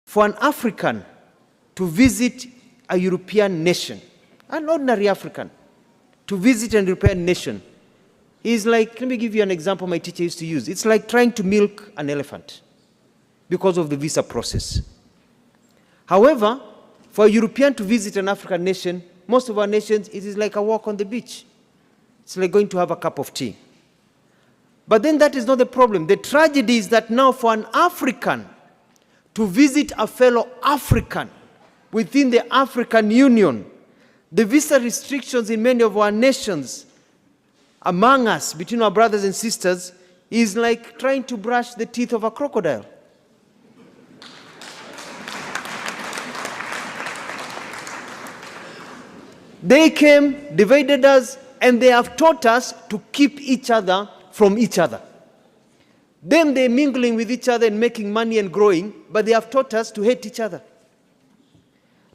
For an African to visit a European nation, an ordinary African, to visit an European nation is like, let me give you an example my teacher used to use. It's like trying to milk an elephant because of the visa process. However, for a European to visit an African nation, most of our nations, it is like a walk on the beach. It's like going to have a cup of tea. But then that is not the problem. The tragedy is that now for an African to visit a fellow African within the African Union, the visa restrictions in many of our nations, among us, between our brothers and sisters, is like trying to brush the teeth of a crocodile. They came, divided us, and they have taught us to keep each other from each other. Them, they're mingling with each other and making money and growing, but they have taught us to hate each other.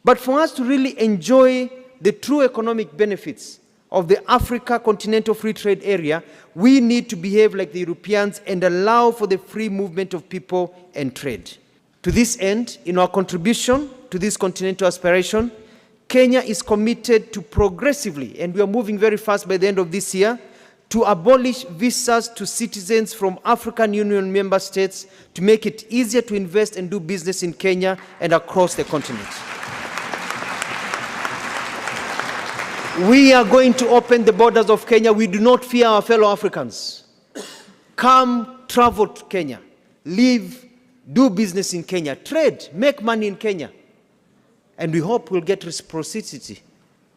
But for us to really enjoy the true economic benefits of the Africa Continental Free Trade Area, we need to behave like the Europeans and allow for the free movement of people and trade. To this end, in our contribution to this continental aspiration, Kenya is committed to progressively, and we are moving very fast by the end of this year, to abolish visas to citizens from African Union member states to make it easier to invest and do business in Kenya and across the continent. We are going to open the borders of Kenya. We do not fear our fellow Africans. Come, travel to Kenya. Live, do business in Kenya. Trade, make money in Kenya. And we hope we'll get reciprocity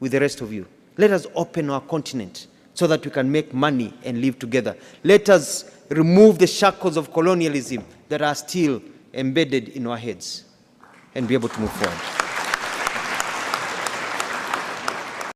with the rest of you. Let us open our continent so that we can make money and live together. Let us remove the shackles of colonialism that are still embedded in our heads and be able to move forward.